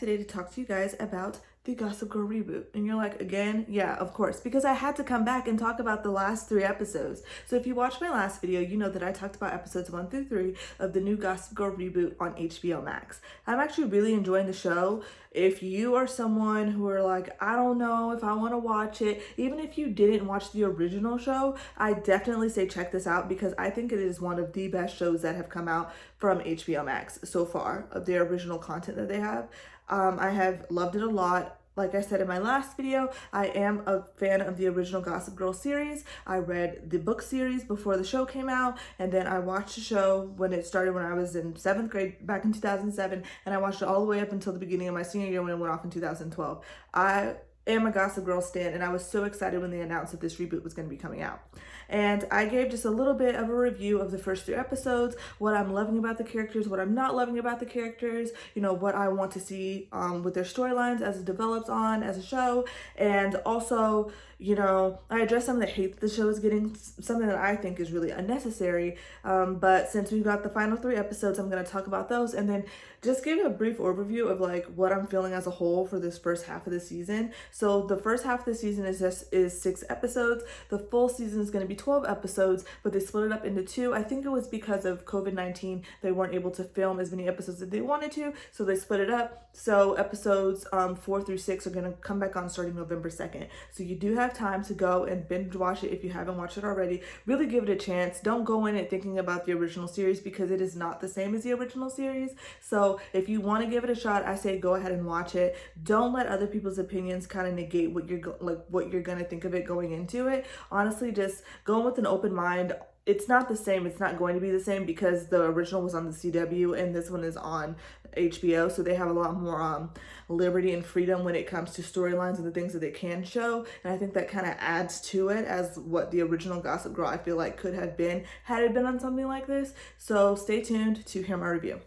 today to talk to you guys about the Gossip Girl reboot. And you're like, again? Yeah, of course, because I had to come back and talk about the last 3 episodes. So if you watched my last video, you know that I talked about episodes 1 through 3 of the new Gossip Girl reboot on HBO Max. I'm actually really enjoying the show. If you are someone who are like, I don't know if I want to watch it, even if you didn't watch the original show, I definitely say check this out because I think it is one of the best shows that have come out from HBO Max so far of their original content that they have. I have loved it a lot. Like I said in my last video, I am a fan of the original Gossip Girl series. I read the book series before the show came out, and then I watched the show when it started when I was in 7th grade back in 2007, and I watched it all the way up until the beginning of my senior year when it went off in 2012. I am a Gossip Girl stan, and I was so excited when they announced that this reboot was going to be coming out. And I gave just a little bit of a review of the first 3 episodes, what I'm loving about the characters, what I'm not loving about the characters, you know, what I want to see with their storylines as it develops on as a show. And also, you know, I addressed some of the hate that the show is getting, something that I think is really unnecessary. But since we've got the final 3 episodes, I'm going to talk about those and then just give a brief overview of like what I'm feeling as a whole for this first half of the season. So the first half of the season is 6 episodes. The full season is going to be 12 episodes, but they split it up into 2. I think it was because of COVID-19. They weren't able to film as many episodes as they wanted to, so they split it up. So episodes 4 through 6 are going to come back on starting November 2nd. So you do have time to go and binge watch it if you haven't watched it already. Really give it a chance. Don't go in it thinking about the original series because it is not the same as the original series. So if you want to give it a shot, I say go ahead and watch it. Don't let other people's opinions kind of negate what you're going to think of it going into it. Honestly, just go in with an open mind. It's not the same. It's not going to be the same because the original was on the CW and this one is on HBO. So they have a lot more liberty and freedom when it comes to storylines and the things that they can show. And I think that kind of adds to it as what the original Gossip Girl I feel like could have been had it been on something like this. So stay tuned to hear my review.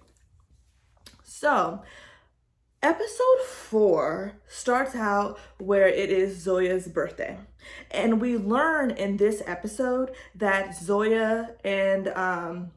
So episode 4 starts out where it is Zoya's birthday. And we learn in this episode that Zoya and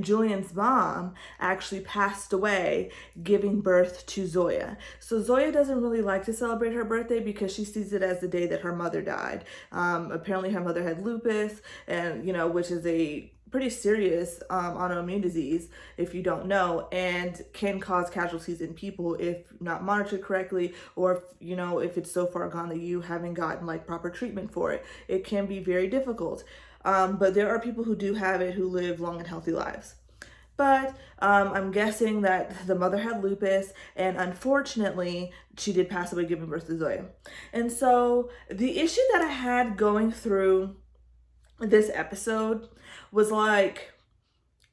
Julian's mom actually passed away giving birth to Zoya. So Zoya doesn't really like to celebrate her birthday because she sees it as the day that her mother died. Apparently her mother had lupus, and you know, which is a pretty serious autoimmune disease if you don't know, and can cause casualties in people if not monitored correctly, or if, you know, if it's so far gone that you haven't gotten like proper treatment for it. It can be very difficult. But there are people who do have it who live long and healthy lives. But I'm guessing that the mother had lupus, and unfortunately, she did pass away giving birth to Zoya. And so the issue that I had going through this episode was like,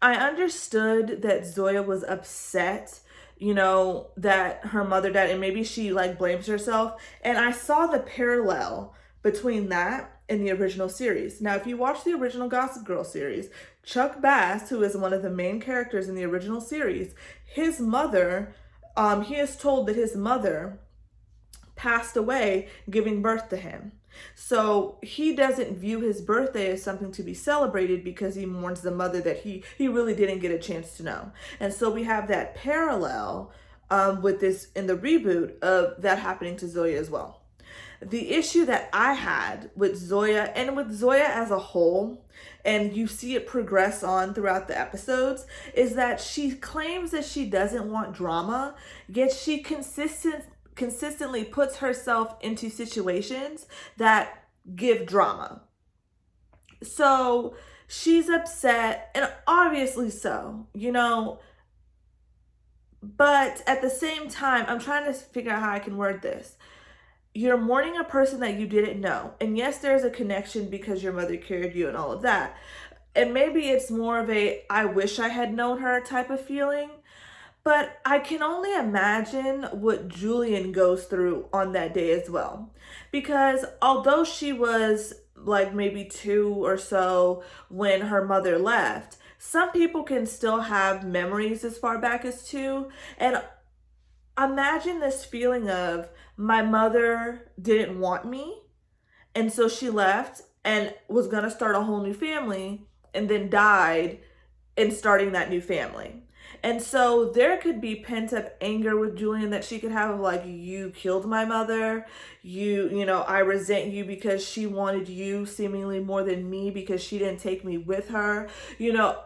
I understood that Zoya was upset, you know, that her mother died, and maybe she like blames herself. And I saw the parallel between that and the original series. Now, if you watch the original Gossip Girl series, Chuck Bass, who is one of the main characters in the original series, his mother, he is told that his mother passed away giving birth to him. So he doesn't view his birthday as something to be celebrated because he mourns the mother that he really didn't get a chance to know. And so we have that parallel with this in the reboot of that happening to Zoya as well. The issue that I had with Zoya and with Zoya as a whole, and you see it progress on throughout the episodes, is that she claims that she doesn't want drama, yet she consistently puts herself into situations that give drama. So she's upset, and obviously so, you know, but at the same time, I'm trying to figure out how I can word this. You're mourning a person that you didn't know. And yes, there's a connection because your mother carried you and all of that. And maybe it's more of a, I wish I had known her type of feeling. But I can only imagine what Julian goes through on that day as well. Because although she was like maybe 2 or so when her mother left, some people can still have memories as far back as 2. And imagine this feeling of, my mother didn't want me, and so she left and was going to start a whole new family and then died in starting that new family. And so there could be pent up anger with Julian that she could have of like, you killed my mother. I resent you because she wanted you seemingly more than me because she didn't take me with her. You know,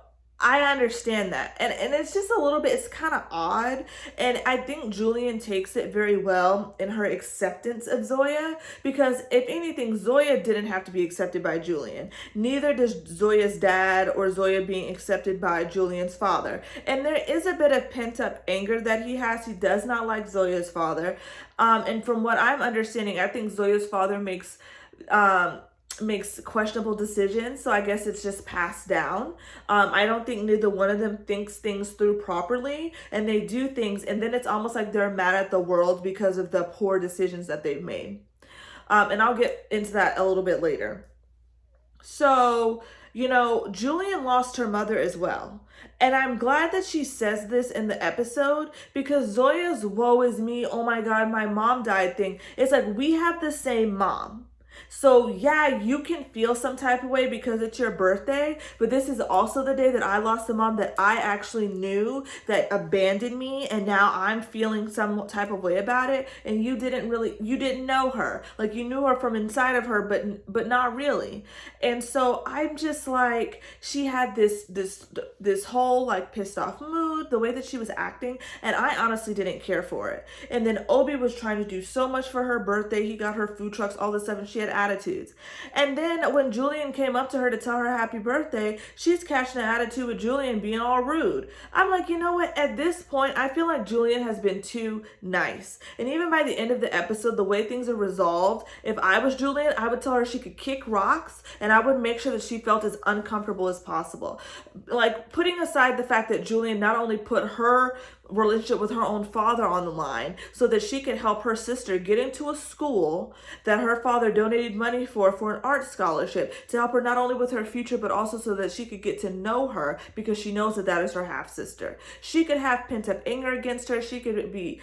I understand that. And it's just a little bit, it's kind of odd. And I think Julian takes it very well in her acceptance of Zoya because if anything, Zoya didn't have to be accepted by Julian. Neither does Zoya's dad or Zoya being accepted by Julian's father. And there is a bit of pent up anger that he has. He does not like Zoya's father. And from what I'm understanding, I think Zoya's father makes questionable decisions, so I guess it's just passed down. I don't think neither one of them thinks things through properly, and they do things and then it's almost like they're mad at the world because of the poor decisions that they've made. And I'll get into that a little bit later. So, Julian lost her mother as well. And I'm glad that she says this in the episode because Zoya's woe is me, oh my God, my mom died thing. It's like we have the same mom. So yeah, you can feel some type of way because it's your birthday, but this is also the day that I lost a mom that I actually knew that abandoned me, and now I'm feeling some type of way about it. And you didn't know her. Like you knew her from inside of her, but not really. And so I'm just like, she had this whole like pissed off mood, the way that she was acting, and I honestly didn't care for it. And then Obi was trying to do so much for her birthday. He got her food trucks, all this stuff, and she had attitudes. And then when Julian came up to her to tell her happy birthday, she's catching an attitude with Julian being all rude. I'm like, you know what? At this point, I feel like Julian has been too nice. And even by the end of the episode, the way things are resolved, if I was Julian, I would tell her she could kick rocks and I would make sure that she felt as uncomfortable as possible. Like putting aside the fact that Julian not only put her relationship with her own father on the line so that she could help her sister get into a school that her father donated money for an art scholarship to help her not only with her future but also so that she could get to know her because she knows that that is her half sister. She could have pent up anger against her. She could be,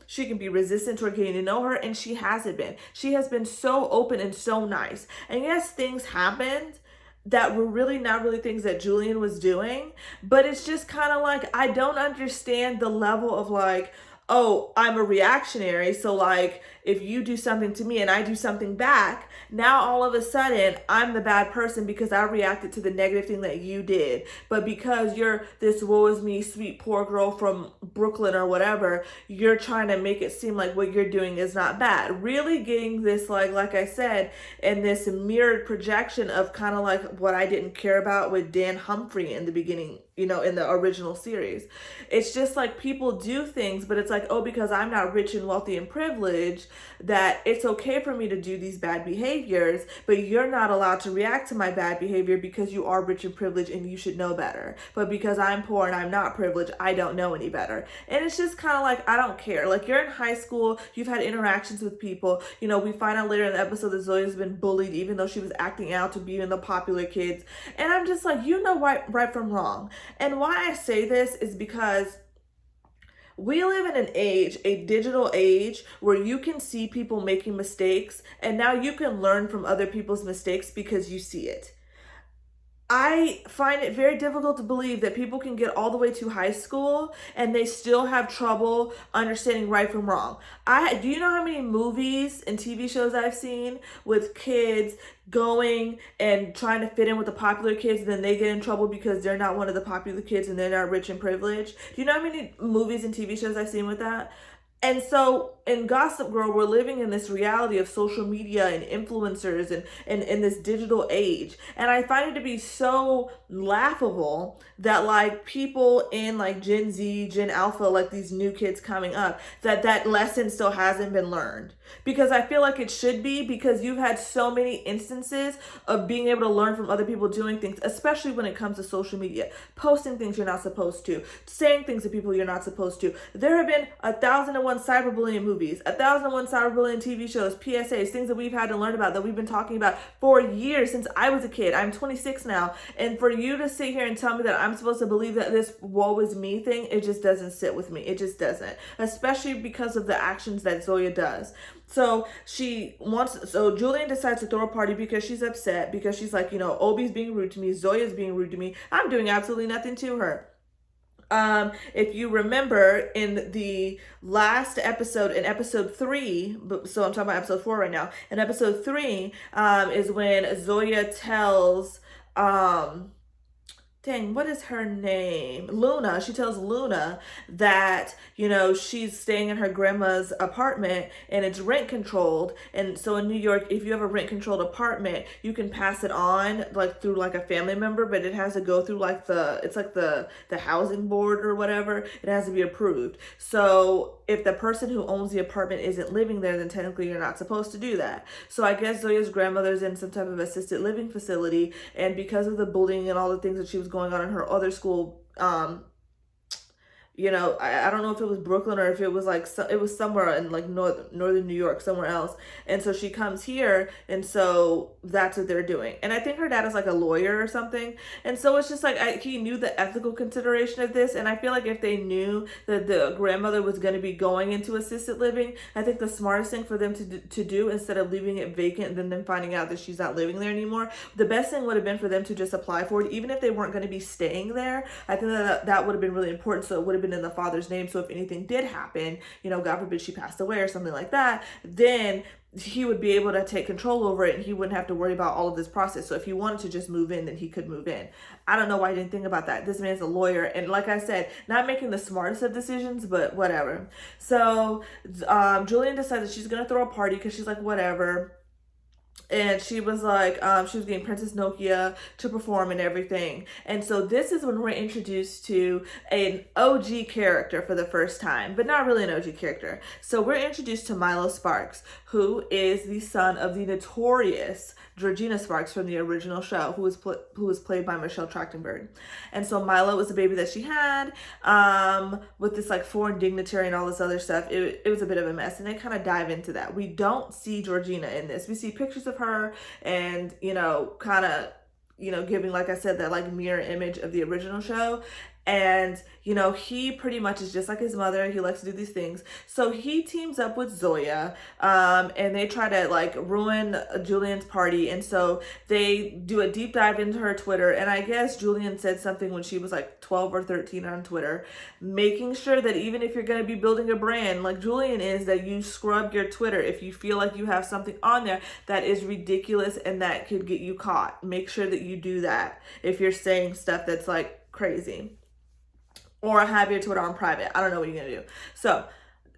she can be resistant toward getting to know her, and she hasn't been. She has been so open and so nice. And yes, things happened that were really not really things that Julian was doing, but it's just kind of like, I don't understand the level of like, oh, I'm a reactionary. So like, if you do something to me and I do something back, now all of a sudden I'm the bad person because I reacted to the negative thing that you did. But because you're this woe is me, sweet poor girl from Brooklyn or whatever, you're trying to make it seem like what you're doing is not bad. Really getting this, like I said, in this mirrored projection of kind of like what I didn't care about with Dan Humphrey in the beginning, in the original series. It's just like people do things, but it's like, oh, because I'm not rich and wealthy and privileged, that it's okay for me to do these bad behaviors, but you're not allowed to react to my bad behavior because you are rich and privileged and you should know better. But because I'm poor and I'm not privileged, I don't know any better. And it's just kind of like, I don't care. Like you're in high school, you've had interactions with people. We find out later in the episode that Zoya's been bullied even though she was acting out to be in the popular kids. And I'm just like, right from wrong. And why I say this is because we live in an age, a digital age, where you can see people making mistakes, and now you can learn from other people's mistakes because you see it. I find it very difficult to believe that people can get all the way to high school and they still have trouble understanding right from wrong. Do you know how many movies and TV shows I've seen with kids going and trying to fit in with the popular kids, and then they get in trouble because they're not one of the popular kids and they're not rich and privileged? Do you know how many movies and TV shows I've seen with that? And so in Gossip Girl, we're living in this reality of social media and influencers and in this digital age. And I find it to be so laughable that like people in like Gen Z, Gen Alpha, like these new kids coming up, that lesson still hasn't been learned. Because I feel like it should be, because you've had so many instances of being able to learn from other people doing things, especially when it comes to social media, posting things you're not supposed to, saying things to people you're not supposed to. There have been 1,001 cyberbullying movies, 1,001 cyberbullying TV shows, PSAs, things that we've had to learn about, that we've been talking about for years since I was a kid. I'm 26 now. And for you to sit here and tell me that I'm supposed to believe that this woe is me thing, it just doesn't sit with me. It just doesn't, especially because of the actions that Zoya does. So Julian decides to throw a party because she's upset, because she's like, Obi's being rude to me, Zoya's being rude to me. I'm doing absolutely nothing to her. If you remember in the last episode, in episode 3, so I'm talking about episode 4 right now. In episode 3, is when Zoya tells, dang, what is her name? Luna. She tells Luna that, she's staying in her grandma's apartment and it's rent controlled. And so in New York, if you have a rent controlled apartment, you can pass it on like through like a family member, but it has to go through like the housing board or whatever. It has to be approved. So if the person who owns the apartment isn't living there, then technically you're not supposed to do that. So I guess Zoya's grandmother's in some type of assisted living facility, and because of the bullying and all the things that she was going on in her other school, I don't know if it was Brooklyn or if it was like, it was somewhere in like northern New York, somewhere else. And so she comes here, and so that's what they're doing. And I think her dad is like a lawyer or something. And so it's just like, he knew the ethical consideration of this. And I feel like if they knew that the grandmother was going to be going into assisted living, I think the smartest thing for them to do, instead of leaving it vacant and then them finding out that she's not living there anymore, the best thing would have been for them to just apply for it, even if they weren't going to be staying there. I think that would have been really important. So it would have been in the father's name. So if anything did happen, God forbid she passed away or something like that, then he would be able to take control over it and he wouldn't have to worry about all of this process. So if he wanted to just move in, then he could move in. I don't know why I didn't think about that. This man's a lawyer. And like I said, not making the smartest of decisions, but whatever. So Julian decides that she's going to throw a party because she's like, whatever. And she was like, she was getting Princess Nokia to perform and everything. And so this is when we're introduced to an OG character for the first time, but not really an OG character. So we're introduced to Milo Sparks, who is the son of the notorious Georgina Sparks from the original show, who was played by Michelle Trachtenberg. And so Milo was a baby that she had with this like foreign dignitary and all this other stuff. It was a bit of a mess, and they kind of dive into that. We don't see Georgina in this. We see pictures of her and, kind of, giving, like I said, that like mirror image of the original show. And, he pretty much is just like his mother. He likes to do these things. So he teams up with Zoya, and they try to like ruin Julian's party. And so they do a deep dive into her Twitter. And I guess Julian said something when she was like 12 or 13 on Twitter, making sure that even if you're going to be building a brand like Julian is, that you scrub your Twitter. If you feel like you have something on there that is ridiculous and that could get you caught, make sure that you do that if you're saying stuff that's like crazy. Or have your Twitter on private. I don't know what you're going to do.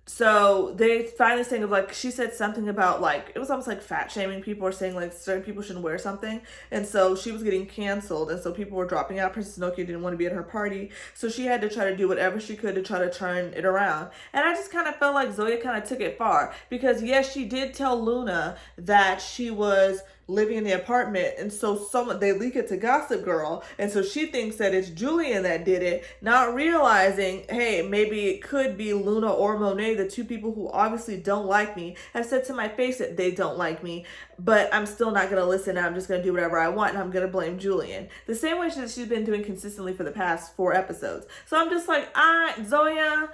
So they find this thing of like, she said something about like, it was almost like fat shaming people, or saying like certain people shouldn't wear something. And so she was getting canceled. And so people were dropping out. Princess Nokia didn't want to be at her party. So she had to try to do whatever she could to try to turn it around. And I just kind of felt like Zoya kind of took it far, because yes, she did tell Luna that she was living in the apartment, and so they leak it to Gossip Girl, and so she thinks that it's Julian that did it, not realizing, hey, maybe it could be Luna or Monet, the two people who obviously don't like me, have said to my face that they don't like me, but I'm still not going to listen, and I'm just going to do whatever I want, and I'm going to blame Julian. The same way that she's been doing consistently for the past 4 episodes. So I'm just like, Zoya,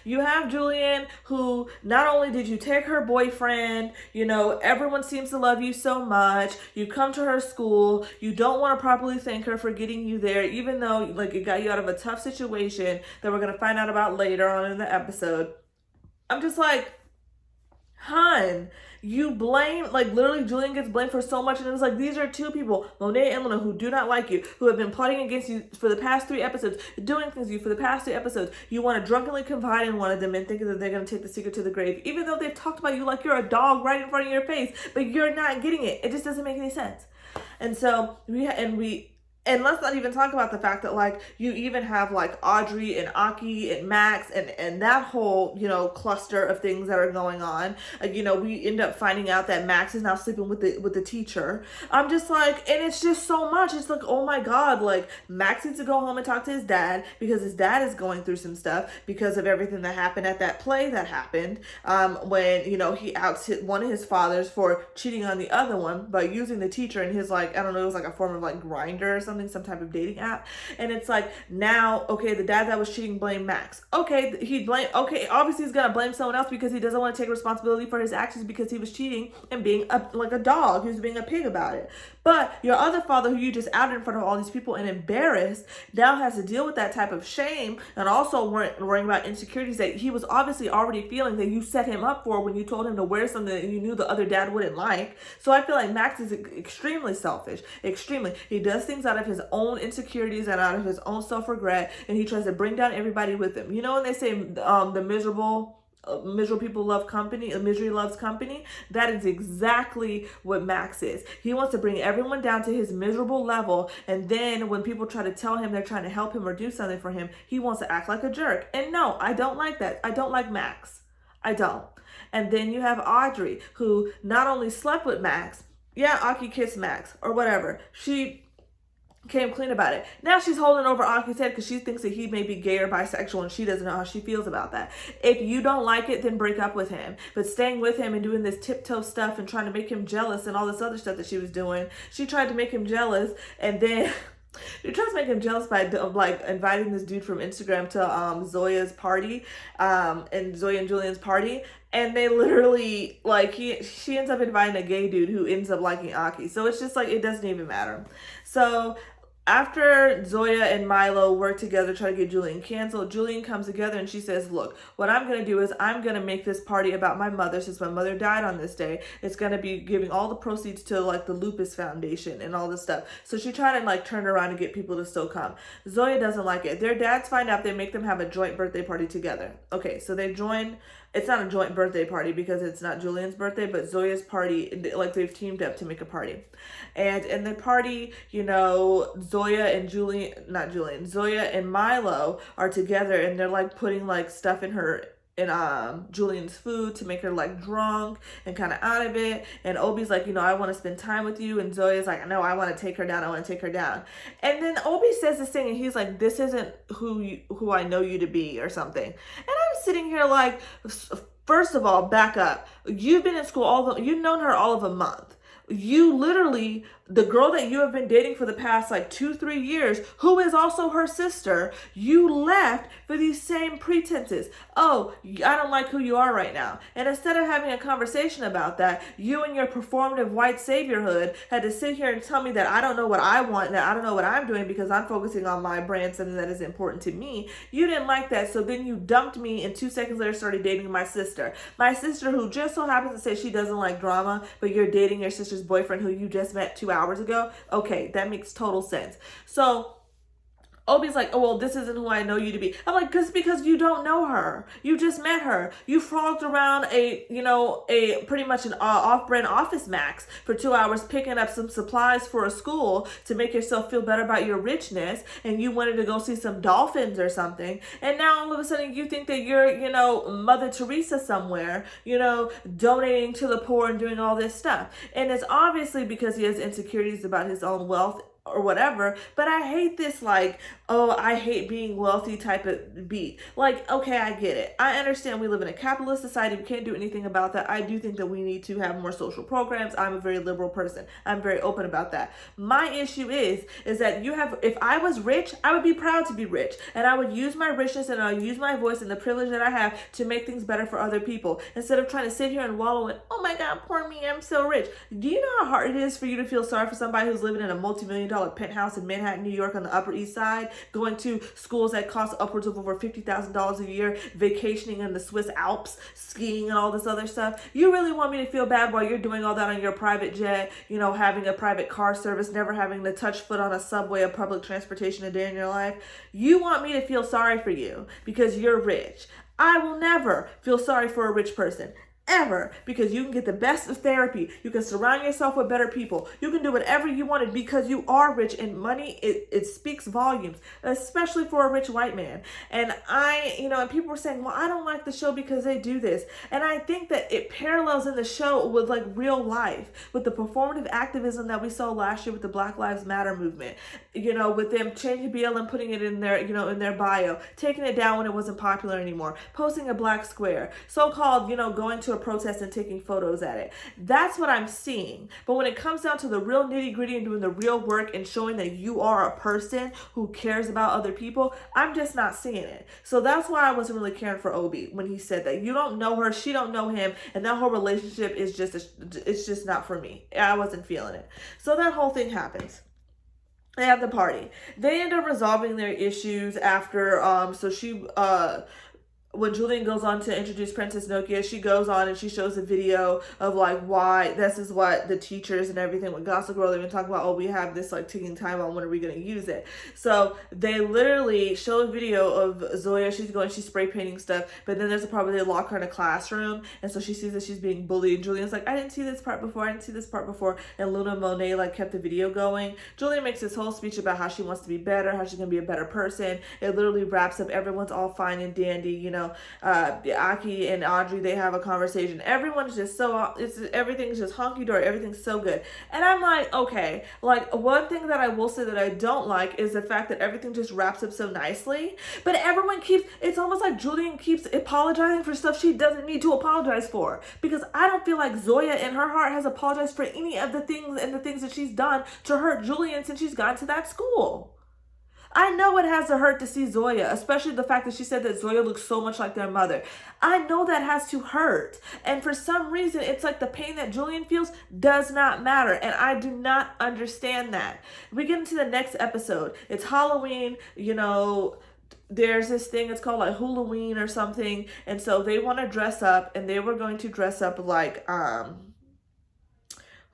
you have Julian, who not only did you take her boyfriend, everyone seems to love you so much. You come to her school. You don't want to properly thank her for getting you there, even though like it got you out of a tough situation that we're going to find out about later on in the episode. I'm just like, hun, you blame, like literally Julian gets blamed for so much, and it was like, these are two people, Monet and Luna, who do not like you, who have been plotting against you for the past 3 episodes, doing things to you for the past 3 episodes. You want to drunkenly confide in one of them and think that they're going to take the secret to the grave, even though they've talked about you like you're a dog right in front of your face, but you're not getting it. It just doesn't make any sense. And so and let's not even talk about the fact that like you even have like Audrey and Aki and Max and that whole, cluster of things that are going on. We end up finding out that Max is now sleeping with the teacher. I'm just like, and it's just so much. It's like, oh my God, like Max needs to go home and talk to his dad, because his dad is going through some stuff because of everything that happened at that play that happened, when, he outs one of his fathers for cheating on the other one by using the teacher in his like, I don't know, it was like a form of like Grindr or something, some type of dating app. And it's like, now, okay, the dad that was cheating blamed Max. Okay, obviously he's gonna blame someone else because he doesn't want to take responsibility for his actions, because he was cheating and being like a dog. He was being a pig about it. But your other father, who you just outed in front of all these people and embarrassed, now has to deal with that type of shame and also worrying about insecurities that he was obviously already feeling that you set him up for when you told him to wear something that you knew the other dad wouldn't like. So I feel like Max is extremely selfish. Extremely. He does things out of his own insecurities and out of his own self-regret, and he tries to bring down everybody with him. You know when they say the miserable people love company, misery loves company? That is exactly what Max is. He wants to bring everyone down to his miserable level, and then when people try to tell him they're trying to help him or do something for him, he wants to act like a jerk. And no, I don't like that. I don't like Max. I don't. And then you have Audrey, who not only slept with Max, yeah, Aki kissed Max or whatever. She came clean about it. Now she's holding over Aki's head because she thinks that he may be gay or bisexual, and she doesn't know how she feels about that. If you don't like it, then break up with him. But staying with him and doing this tiptoe stuff and trying to make him jealous and all this other stuff that she was doing, she tried to make him jealous, and then she tries to make him jealous by like inviting this dude from Instagram to Zoya's party, and Zoya and Julian's party. And they literally, like, she ends up inviting a gay dude who ends up liking Aki. So it's just like, it doesn't even matter. So after Zoya and Milo work together, try to get Julian canceled, Julian comes together and she says, look, what I'm going to do is I'm going to make this party about my mother, since my mother died on this day. It's going to be giving all the proceeds to like the Lupus Foundation and all this stuff. So she tried to like turn around and get people to still come. Zoya doesn't like it. Their dads find out, they make them have a joint birthday party together. Okay, so they join. It's not a joint birthday party because it's not Julian's birthday, but Zoya's party, like they've teamed up to make a party. And in the party, you know, Zoya and Milo are together, and they're like putting like stuff in Julian's food to make her like drunk and kind of out of it. And Obi's like, you know, I want to spend time with you. And Zoya's like, no, I want to take her down. And then Obi says this thing, and he's like, this isn't who I know you to be, or something. And I'm sitting here like, first of all, back up. You've been in school you've known her all of a month. You literally, the girl that you have been dating for the past like 2-3 years, who is also her sister, you left for these same pretenses. Oh, I don't like who you are right now. And instead of having a conversation about that, you and your performative white saviorhood had to sit here and tell me that I don't know what I want, and that I don't know what I'm doing because I'm focusing on my brand, something that is important to me. You didn't like that, so then you dumped me, and 2 seconds later started dating my sister. My sister, who just so happens to say she doesn't like drama, but you're dating your sister's boyfriend who you just met 2 hours ago. Okay, that makes total sense. So Obi's like, oh, well, this isn't who I know you to be. I'm like, because you don't know her. You just met her. You frolicked around a pretty much an off-brand Office Max for 2 hours, picking up some supplies for a school to make yourself feel better about your richness. And you wanted to go see some dolphins or something. And now all of a sudden you think that you're, Mother Teresa somewhere, donating to the poor and doing all this stuff. And it's obviously because he has insecurities about his own wealth or whatever, but I hate this like, oh, I hate being wealthy type of beat. Like, okay, I get it. I understand we live in a capitalist society. We can't do anything about that. I do think that we need to have more social programs. I'm a very liberal person. I'm very open about that. My issue is that if I was rich, I would be proud to be rich, and I would use my richness and I would use my voice and the privilege that I have to make things better for other people, instead of trying to sit here and wallow in, oh my God, poor me, I'm so rich. Do you know how hard it is for you to feel sorry for somebody who's living in a multi-million-dollar penthouse in Manhattan, New York on the Upper East Side, going to schools that cost upwards of over $50,000 a year, vacationing in the Swiss Alps, skiing and all this other stuff? You really want me to feel bad while you're doing all that on your private jet, having a private car service, never having to touch foot on a subway or public transportation a day in your life? You want me to feel sorry for you because you're rich. I will never feel sorry for a rich person. Ever, because you can get the best of therapy. You can surround yourself with better people. You can do whatever you wanted because you are rich, and money, it speaks volumes, especially for a rich white man. And and people were saying, well, I don't like the show because they do this. And I think that it parallels in the show with like real life, with the performative activism that we saw last year with the Black Lives Matter movement, with them changing BLM, putting it in their, in their bio, taking it down when it wasn't popular anymore, posting a black square, so-called, going to to a protest and taking photos at it. That's what I'm seeing. But when it comes down to the real nitty gritty and doing the real work and showing that you are a person who cares about other people, I'm just not seeing it. So that's why I wasn't really caring for Obi when he said that. You don't know her, she don't know him, and that whole relationship is it's just not for me. I wasn't feeling it. So that whole thing happens. They have the party. They end up resolving their issues after when Julian goes on to introduce Princess Nokia, she goes on and she shows a video of like why this is what the teachers and everything with Gossip Girl, they've been talking about, oh, we have this like ticking time on when are we going to use it. So they literally show a video of Zoya, she's spray painting stuff, but then there's a part where they lock her in a classroom, and so she sees that she's being bullied, and Julian's like, I didn't see this part before, and Luna Monet like kept the video going. Julian makes this whole speech about how she wants to be better, how she's going to be a better person. It literally wraps up, everyone's all fine and dandy, you know. Aki and Audrey, they have a conversation. Everyone's just everything's just honky-dory, everything's so good. And I'm like, okay, like one thing that I will say that I don't like is the fact that everything just wraps up so nicely, but it's almost like Julian keeps apologizing for stuff she doesn't need to apologize for, because I don't feel like Zoya in her heart has apologized for any of the things that she's done to hurt Julian since she's gotten to that school. I know it has to hurt to see Zoya, especially the fact that she said that Zoya looks so much like their mother. I know that has to hurt. And for some reason, it's like the pain that Julian feels does not matter. And I do not understand that. We get into the next episode. It's Halloween, you know, there's this thing, it's called like Halloween or something. And so they want to dress up, and they were going to dress up like,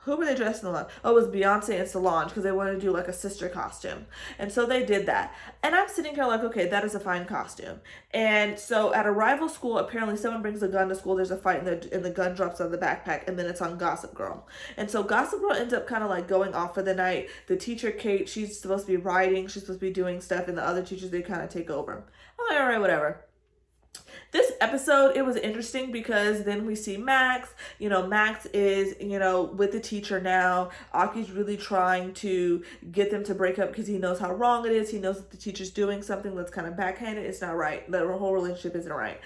who were they dressing like? Oh, it was Beyonce and Solange, because they wanted to do like a sister costume. And so they did that. And I'm sitting here like, okay, that is a fine costume. And so at a rival school, apparently someone brings a gun to school, there's a fight, and the gun drops out of the backpack, and then it's on Gossip Girl. And so Gossip Girl ends up kind of like going off for the night. The teacher, Kate, she's supposed to be writing, she's supposed to be doing stuff, and the other teachers, they kind of take over. I'm like, all right, whatever. This episode, it was interesting because then we see Max. You know, Max is, you know, with the teacher now. Aki's really trying to get them to break up because he knows how wrong it is. He knows that the teacher's doing something that's kind of backhanded. It's not right. The whole relationship isn't right.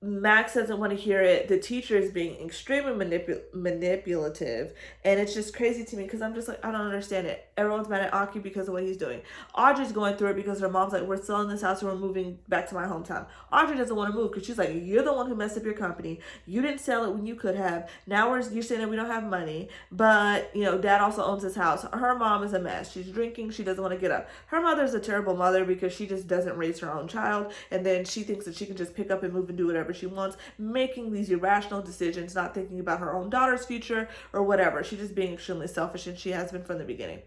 Max doesn't want to hear it. The teacher is being extremely manipulative, and it's just crazy to me because I'm just like, I don't understand it. Everyone's mad at Aki because of what he's doing. Audrey's going through it because her mom's like, we're selling this house and we're moving back to my hometown. Audrey doesn't want to move because she's like, you're the one who messed up your company. You didn't sell it when you could have. Now you're saying that we don't have money, but you know, dad also owns this house. Her mom is a mess. She's drinking. She doesn't want to get up. Her mother's a terrible mother because she just doesn't raise her own child, and then she thinks that she can just pick up and move and do whatever she wants, making these irrational decisions, not thinking about her own daughter's future or whatever. She's just being extremely selfish, and she has been from the beginning.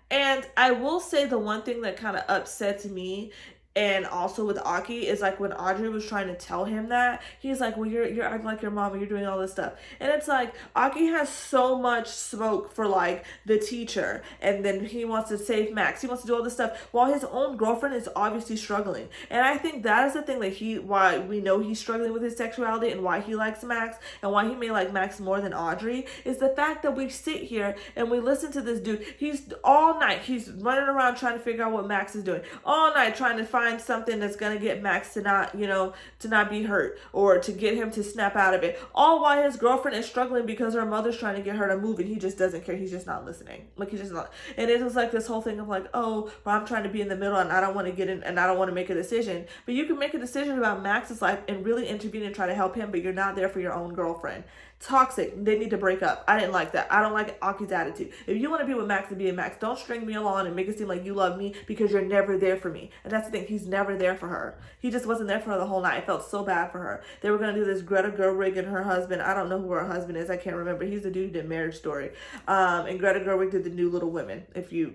And I will say the one thing that kind of upsets me, and also with Aki, is like when Audrey was trying to tell him that, he's like, well, you're acting like your mom and you're doing all this stuff. And it's like, Aki has so much smoke for like the teacher, and then he wants to save Max. He wants to do all this stuff while his own girlfriend is obviously struggling. And I think that is the thing that why we know he's struggling with his sexuality and why he likes Max and why he may like Max more than Audrey, is the fact that we sit here and we listen to this dude. He's all night, he's running around trying to figure out what Max is doing. All night trying to find something that's going to get Max to not, you know, to not be hurt or to get him to snap out of it. All while his girlfriend is struggling because her mother's trying to get her to move, and he just doesn't care. He's just not listening. Like, he's just not. And it was like this whole thing of like, oh, well, I'm trying to be in the middle and I don't want to get in and I don't want to make a decision. But you can make a decision about Max's life and really intervene and try to help him, but you're not there for your own girlfriend. Toxic. They need to break up. I didn't like that. I don't like Aki's attitude. If you want to be with Max, and be with Max. Don't string me along and make it seem like you love me because you're never there for me. And that's the thing. He's never there for her. He just wasn't there for her the whole night. I felt so bad for her. They were going to do this Greta Gerwig and her husband. I don't know who her husband is. I can't remember. He's the dude who did Marriage Story. And Greta Gerwig did the new Little Women, if you're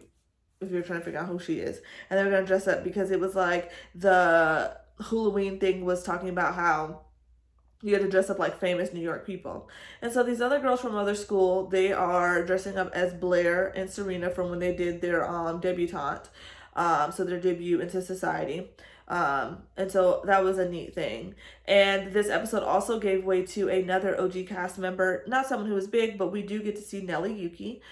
trying to figure out who she is. And they were going to dress up because it was like the Halloween thing was talking about how you had to dress up like famous New York people. And so these other girls from other school, they are dressing up as Blair and Serena from when they did their debutante. So their debut into society. And so that was a neat thing. And this episode also gave way to another OG cast member, not someone who was big, but we do get to see Nelly Yuki.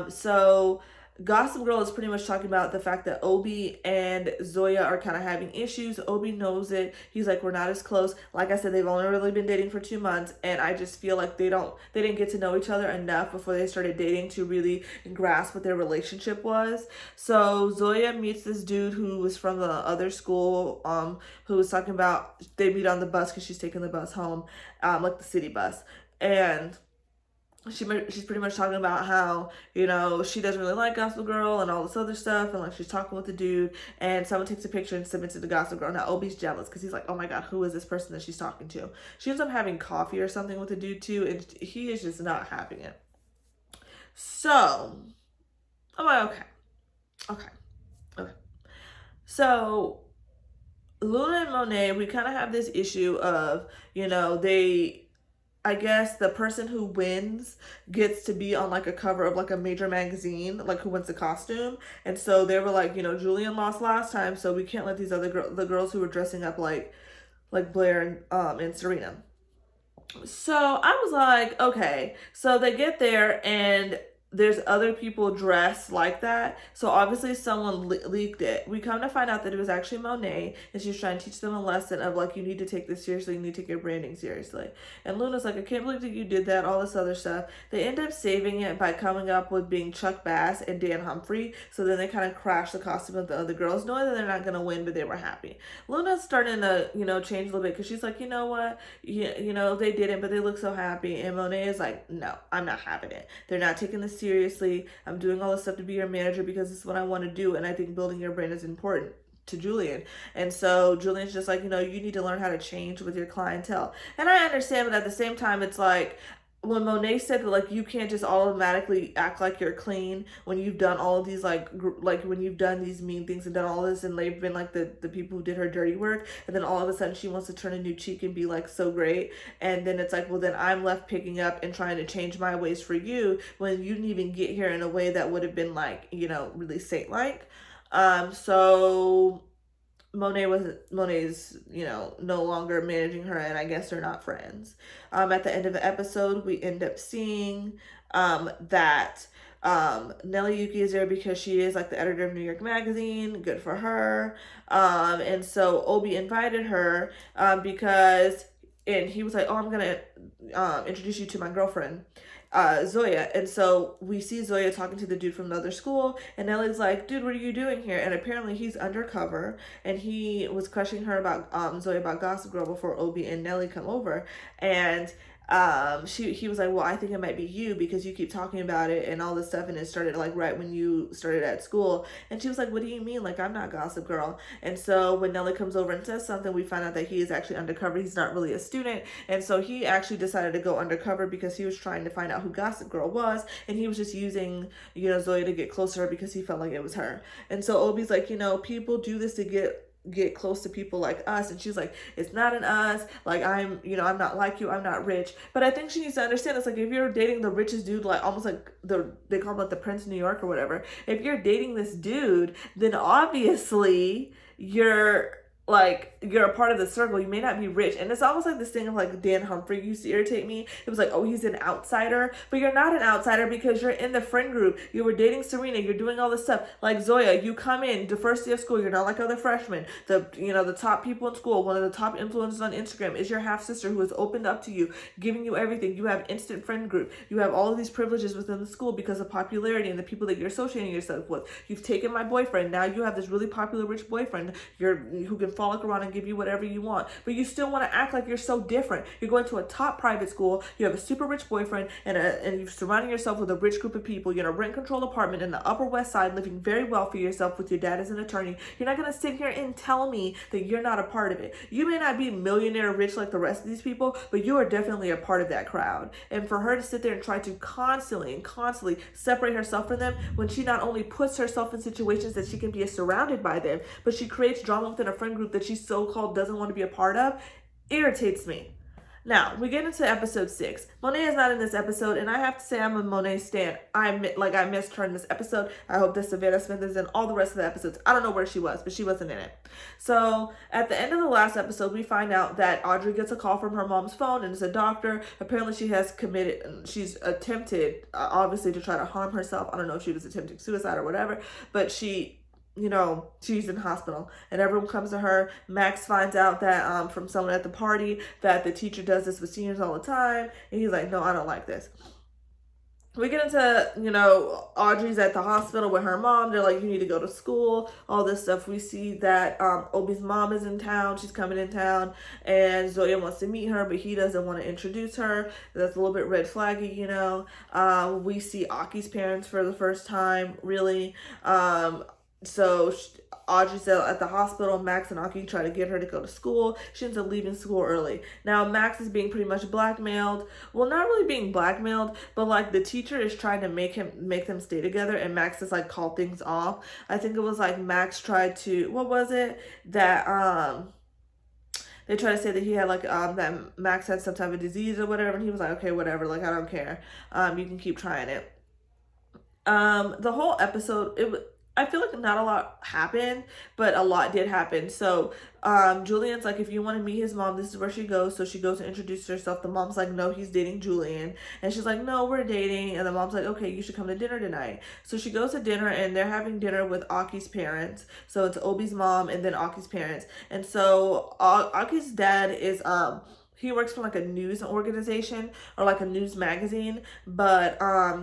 So Gossip Girl is pretty much talking about the fact that Obi and Zoya are kind of having issues. Obi knows it. He's like, we're not as close. Like I said, they've only really been dating for 2 months, and I just feel like they didn't get to know each other enough before they started dating to really grasp what their relationship was. So Zoya meets this dude who was from the other school, who was talking about they meet on the bus because she's taking the bus home, like the city bus, and she's pretty much talking about how, you know, she doesn't really like Gossip Girl and all this other stuff, and like she's talking with the dude, and someone takes a picture and submits it to Gossip Girl. Now Obi's jealous because he's like, oh my god, who is this person that she's talking to? She ends up having coffee or something with the dude too, and he is just not having it. So I'm like, okay. So Luna and Monet, we kind of have this issue of, you know, I guess the person who wins gets to be on like a cover of like a major magazine, like who wins the costume. And so they were like, you know, Julian lost last time, so we can't let these other the girls who were dressing up like Blair and Serena. So I was like, okay. So they get there and there's other people dressed like that. So obviously someone leaked it. We come to find out that it was actually Monet, and she was trying to teach them a lesson of like, you need to take this seriously, you need to take your branding seriously. And Luna's like, I can't believe that you did that, all this other stuff. They end up saving it by coming up with being Chuck Bass and Dan Humphrey. So then they kind of crash the costume of the other girls, knowing that they're not going to win, but they were happy. Luna's starting to, you know, change a little bit because she's like, you know what, you know, they didn't, but they look so happy. And Monet is like, no, I'm not having it. They're not taking this seriously. I'm doing all this stuff to be your manager because it's what I want to do, and I think building your brand is important to Julian. And so Julian's just like, you know, you need to learn how to change with your clientele. And I understand, but at the same time, it's like, when Monet said that, like, you can't just automatically act like you're clean when you've done all of these, like when you've done these mean things and done all this, and they've been like the people who did her dirty work, and then all of a sudden she wants to turn a new cheek and be like so great, and then it's like, well, then I'm left picking up and trying to change my ways for you when you didn't even get here in a way that would have been like, you know, really saint-like. So Monet's, you know, no longer managing her, and I guess they're not friends. At the end of the episode, we end up seeing that Nelly Yuki is there because she is like the editor of New York Magazine. Good for her. And so Obi invited her because, and he was like, oh, I'm gonna introduce you to my girlfriend, Zoya. And so we see Zoya talking to the dude from the other school, and Nelly's like, dude, what are you doing here? And apparently he's undercover, and he was questioning her about Zoya about Gossip Girl before Obi and Nelly come over. And he was like, well, I think it might be you because you keep talking about it and all this stuff, and it started like right when you started at school. And she was like, what do you mean? Like, I'm not Gossip Girl. And so when Nelly comes over and says something, we find out that he is actually undercover. He's not really a student, and so he actually decided to go undercover because he was trying to find out who Gossip Girl was, and he was just using, you know, Zoya to get closer to her because he felt like it was her. And so Obi's like, you know, people do this to get close to people like us. And she's like, it's not an us, like, I'm, you know, I'm not like you, I'm not rich. But I think she needs to understand, it's like, if you're dating the richest dude, like almost like they call him like the Prince of New York or whatever, if you're dating this dude, then obviously you're a part of the circle. You may not be rich. And it's almost like this thing of like Dan Humphrey used to irritate me. It was like, oh, he's an outsider. But you're not an outsider because you're in the friend group. You were dating Serena. You're doing all this stuff. Like Zoya, you come in the first day of school. You're not like other freshmen. The top people in school, one of the top influencers on Instagram is your half sister who has opened up to you, giving you everything. You have instant friend group. You have all of these privileges within the school because of popularity and the people that you're associating yourself with. You've taken my boyfriend. Now you have this really popular rich boyfriend who can frolic around and give you whatever you want, but you still want to act like you're so different. You're going to a top private school, you have a super rich boyfriend, and you're surrounding yourself with a rich group of people. You're in a rent-controlled apartment in the Upper West Side, living very well for yourself with your dad as an attorney. You're not going to sit here and tell me that you're not a part of it. You may not be millionaire rich like the rest of these people, but you are definitely a part of that crowd. And for her to sit there and try to constantly separate herself from them, when she not only puts herself in situations that she can be surrounded by them, but she creates drama within a friend group that she so-called doesn't want to be a part of, irritates me. Now, we get into episode 6. Monet is not in this episode, and I have to say I'm a Monet stan. I missed her in this episode. I hope that Savannah Smith is in all the rest of the episodes. I don't know where she was, but she wasn't in it. So, at the end of the last episode, we find out that Audrey gets a call from her mom's phone, and it's a doctor. Apparently, she's attempted, obviously, to try to harm herself. I don't know if she was attempting suicide or whatever, but she's in hospital, and everyone comes to her. Max finds out that from someone at the party that the teacher does this with seniors all the time, and he's like, no, I don't like this. We get into, Audrey's at the hospital with her mom. They're like, you need to go to school, all this stuff. We see that Obi's mom is in town. She's coming in town, and Zoya wants to meet her, but he doesn't want to introduce her. That's a little bit red flaggy, We see Aki's parents for the first time, really. So Audrey's at the hospital. Max and Aki try to get her to go to school. She ends up leaving school early. Now, Max is being pretty much blackmailed. Well, not really being blackmailed, but like the teacher is trying to make them stay together, and Max is like call things off. I think it was like Max tried to, what was it? That they try to say that he had that Max had some type of disease or whatever, and he was like, okay, whatever, like I don't care. You can keep trying it. The whole episode, I feel like not a lot happened, but a lot did happen. So, Julian's like, if you want to meet his mom, this is where she goes. So she goes to introduce herself. The mom's like, no, he's dating Julian. And she's like, no, we're dating. And the mom's like, okay, you should come to dinner tonight. So she goes to dinner, and they're having dinner with Aki's parents. So it's Obi's mom and then Aki's parents. And so Aki's dad is, he works for like a news organization or like a news magazine. But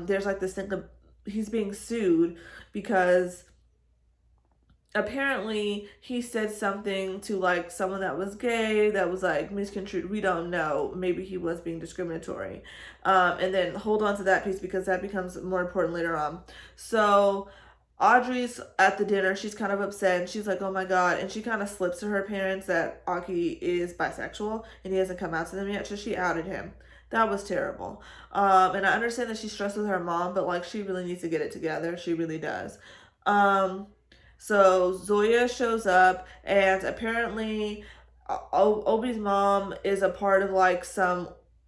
there's like this thing of, he's being sued because apparently he said something to like someone that was gay that was like misconstrued. We don't know. Maybe he was being discriminatory. And then hold on to that piece because that becomes more important later on. So Audrey's at the dinner. She's kind of upset, and she's like, oh my God. And she kind of slips to her parents that Aki is bisexual and he hasn't come out to them yet. So she outed him. That was terrible. And I understand that she's stressed with her mom, but like she really needs to get it together. She really does. So Zoya shows up, and apparently Obi's mom is a part of like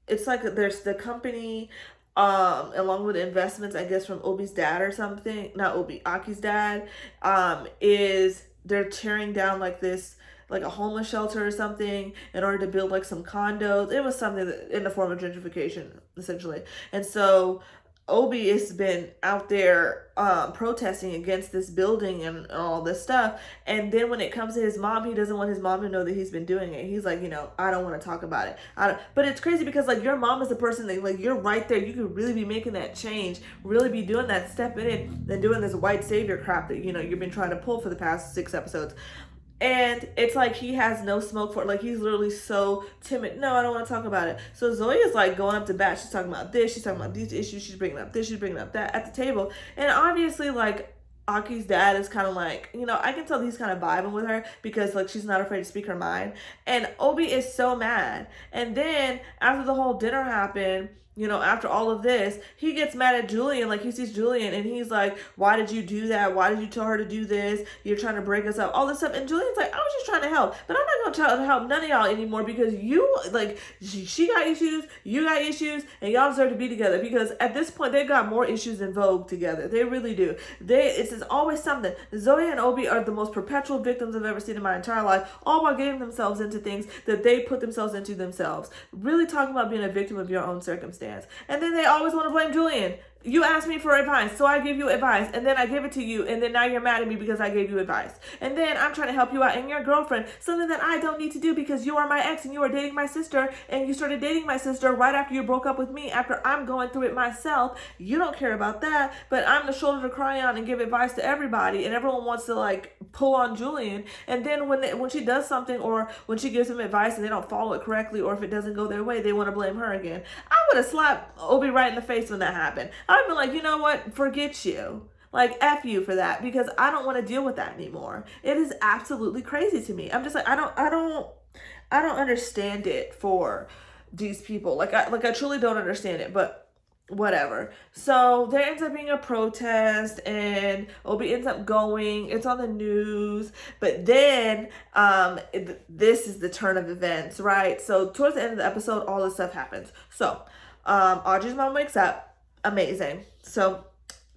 it's like there's the company along with investments, I guess, from Obi's dad or something. Not Obi, Aki's dad. They're tearing down like this, like a homeless shelter or something, in order to build like some condos. It was something in the form of gentrification, essentially. And so Obi has been out there protesting against this building and all this stuff. And then when it comes to his mom, he doesn't want his mom to know that he's been doing it. He's like, I don't want to talk about it. But it's crazy because like your mom is the person that like you're right there. You could really be making that change, really be doing that, stepping in and doing this white savior crap that you've been trying to pull for the past 6 episodes. And it's like he has no smoke for it. Like he's literally so timid. No, I don't want to talk about it. So Zoya's like going up to bat. She's talking about this. She's talking about these issues. She's bringing up this. She's bringing up that at the table. And obviously like Aki's dad is kind of like, I can tell he's kind of vibing with her because like she's not afraid to speak her mind. And Obi is so mad. And then after the whole dinner happened, after all of this, he gets mad at Julian. Like, he sees Julian, and he's like, why did you do that? Why did you tell her to do this? You're trying to break us up. All this stuff. And Julian's like, I was just trying to help. But I'm not going to try to help none of y'all anymore because she got issues, you got issues, and y'all deserve to be together. Because at this point, they've got more issues than Vogue together. They really do. It's always something. Zoe and Obi are the most perpetual victims I've ever seen in my entire life, all while getting themselves into things that they put themselves into themselves. Really talking about being a victim of your own circumstance. And then they always want to blame Julian. You asked me for advice, so I give you advice, and then I give it to you, and then now you're mad at me because I gave you advice. And then I'm trying to help you out and your girlfriend, something that I don't need to do because you are my ex and you are dating my sister, and you started dating my sister right after you broke up with me after I'm going through it myself. You don't care about that, but I'm the shoulder to cry on and give advice to everybody, and everyone wants to like pull on Julian. And then when she does something or when she gives them advice and they don't follow it correctly, or if it doesn't go their way, they want to blame her again. I would have slapped Obi right in the face when that happened. I'd be like, you know what? Forget you. Like, F you for that, because I don't want to deal with that anymore. It is absolutely crazy to me. I'm just like, I don't understand it for these people. Like I truly don't understand it. But whatever. So there ends up being a protest, and Obi ends up going. It's on the news, but then this is the turn of events, right? So towards the end of the episode, all this stuff happens. So Audrey's mom wakes up. Amazing. So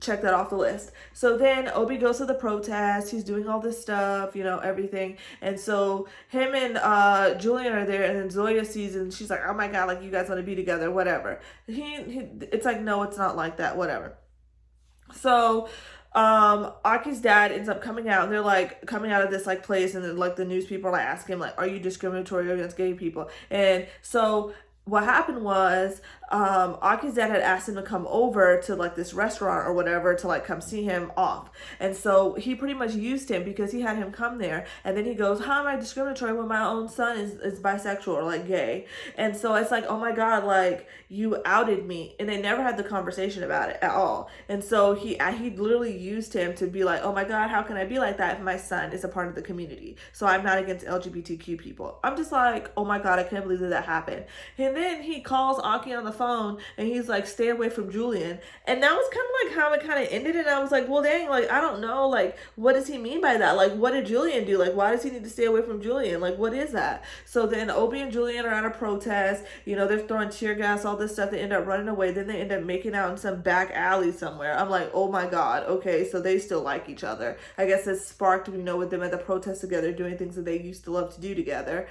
check that off the list. So then Obi goes to the protest. He's doing all this stuff, everything. And so him and Julian are there, and then Zoya sees it, and she's like, "Oh my god, like you guys want to be together, whatever." It's like, no, it's not like that, whatever. So Aki's dad ends up coming out, and they're like coming out of this like place, and then like the news people are like asking him like, "Are you discriminatory against gay people?" And so what happened was Aki's dad had asked him to come over to like this restaurant or whatever to like come see him off. And so he pretty much used him because he had him come there. And then he goes, "How am I discriminatory when my own son is bisexual or like gay?" And so it's like, oh my God, like you outed me. And they never had the conversation about it at all. And so he literally used him to be like, oh my God, how can I be like that if my son is a part of the community? So I'm not against LGBTQ people. I'm just like, oh my God, I can't believe that happened. And then he calls Aki on the phone, and he's like, "Stay away from Julian." And that was kind of like how it kind of ended. And I was like, well, dang, like, I don't know, like, what does he mean by that? Like, what did Julian do? Like, why does he need to stay away from Julian? Like, what is that? So then Obi and Julian are at a protest. They're throwing tear gas, all this stuff. They end up running away. Then they end up making out in some back alley somewhere. I'm like, oh my God, okay, so they still like each other. I guess it sparked, with them at the protest together, doing things that they used to love to do together.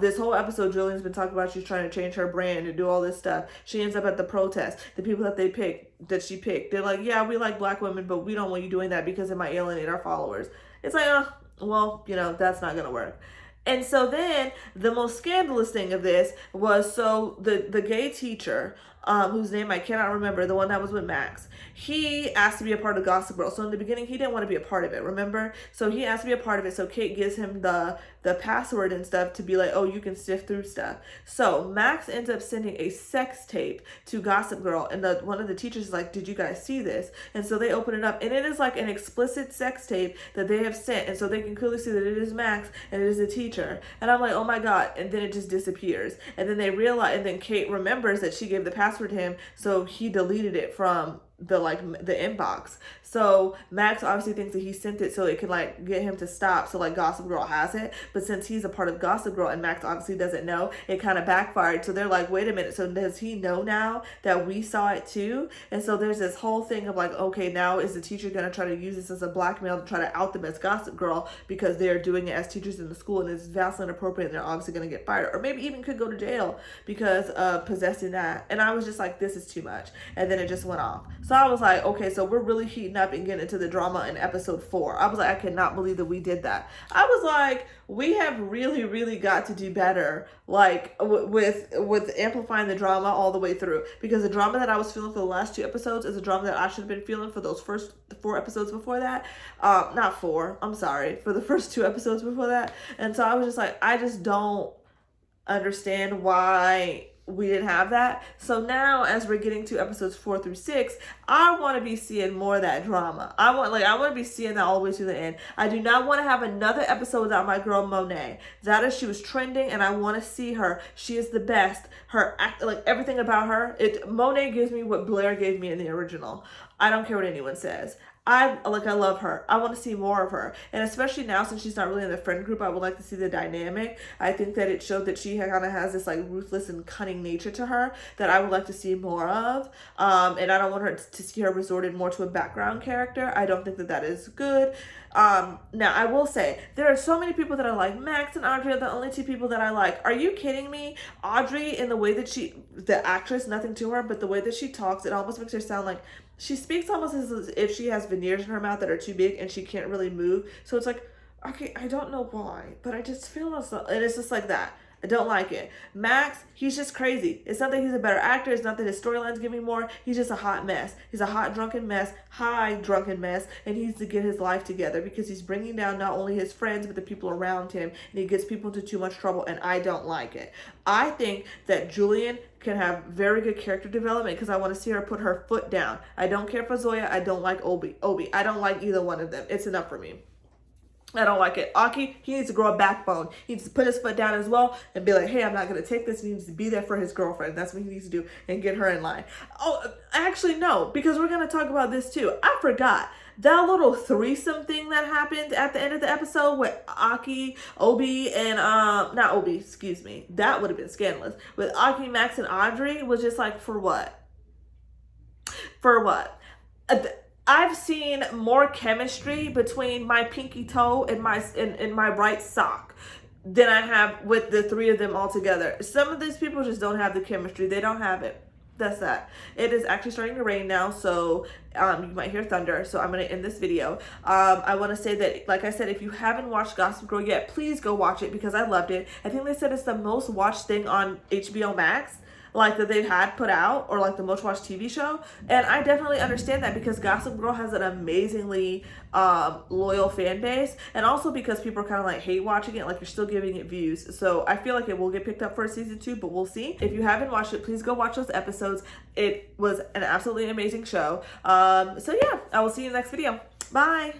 This whole episode, Julian's been talking about she's trying to change her brand and do all this stuff. She ends up at the protest. The people that she picked, they're like, "Yeah, we like black women, but we don't want you doing that because it might alienate our followers." It's like, well, that's not gonna work. And so then the most scandalous thing of this was, so the gay teacher, whose name I cannot remember, the one that was with Max, he asked to be a part of Gossip Girl. So in the beginning, he didn't want to be a part of it, remember? So he asked to be a part of it. So Kate gives him the password and stuff to be like, oh, you can sift through stuff. So Max ends up sending a sex tape to Gossip Girl, and one of the teachers is like, "Did you guys see this?" And so they open it up, and it is like an explicit sex tape that they have sent, and so they can clearly see that it is Max and it is a teacher. And I'm like, oh my God. And then it just disappears, and then they realize, and then Kate remembers that she gave the password to him, so he deleted it from the inbox. So Max obviously thinks that he sent it so it could like get him to stop, so like Gossip Girl has it. But since he's a part of Gossip Girl and Max obviously doesn't know, it kind of backfired. So they're like, wait a minute, so does he know now that we saw it too? And so there's this whole thing of like, okay, now is the teacher gonna try to use this as a blackmail to try to out them as Gossip Girl because they're doing it as teachers in the school, and it's vastly inappropriate, and they're obviously gonna get fired, or maybe even could go to jail because of possessing that. And I was just like, this is too much. And then it just went off. So I was like, okay, so we're really heating up and getting into the drama in episode 4. I was like, I cannot believe that we did that. I was like, we have really, really got to do better, like with amplifying the drama all the way through, because the drama that I was feeling for the last 2 episodes is a drama that I should have been feeling for those first 4 episodes before that. Not 4, I'm sorry, for the first 2 episodes before that. And so I was just like, I just don't understand why we didn't have that. So now as we're getting to episodes 4 through 6, I want to be seeing more of that drama. I want to be seeing that all the way to the end. I do not want to have another episode without my girl Monet. That is, she was trending, and I want to see her. She is the best. Her act, like everything about her. Monet gives me what Blair gave me in the original. I don't care what anyone says. I love her. I want to see more of her. And especially now, since she's not really in the friend group, I would like to see the dynamic. I think that it showed that she kind of has this like ruthless and cunning nature to her that I would like to see more of. And I don't want her to see her resorted more to a background character. I don't think that is good. Now I will say there are so many people that I like. Max and Audrey are the only 2 people that I like. Are you kidding me? Audrey, in the way that the actress, nothing to her, but the way that she talks, it almost makes her sound like she speaks almost as if she has veneers in her mouth that are too big and she can't really move. So it's like, okay, I don't know why, but I just feel and it's just like that. I don't like it. Max, he's just crazy. It's not that he's a better actor. It's not that his storylines give me more. He's just a hot mess. He's a hot drunken mess, high drunken mess, and he needs to get his life together because he's bringing down not only his friends but the people around him, and he gets people into too much trouble, and I don't like it. I think that Julian can have very good character development because I want to see her put her foot down. I don't care for Zoya. I don't like Obi. I don't like either one of them. It's enough for me. I don't like it. Aki, he needs to grow a backbone. He needs to put his foot down as well and be like, hey, I'm not going to take this. He needs to be there for his girlfriend. That's what he needs to do and get her in line. Oh, actually, no, because we're going to talk about this too. I forgot. That little threesome thing that happened at the end of the episode with Aki, Obi, and, not Obi, excuse me. That would have been scandalous. With Aki, Max, and Audrey was just like, for what? For what? I've seen more chemistry between my pinky toe and my right sock than I have with the three of them all together. Some of these people just don't have the chemistry. They don't have it. That's that. It is actually starting to rain now, so you might hear thunder, so I'm going to end this video. I want to say that, like I said, if you haven't watched Gossip Girl yet, please go watch it because I loved it. I think they said it's the most watched thing on HBO Max, like that they've had put out, or like the most watched TV show. And I definitely understand that because Gossip Girl has an amazingly loyal fan base, and also because people are kind of like hate watching it, like you're still giving it views. So I feel like it will get picked up for a season 2, but we'll see. If you haven't watched it, please go watch those episodes. It was an absolutely amazing show. So yeah, I will see you in the next video. Bye.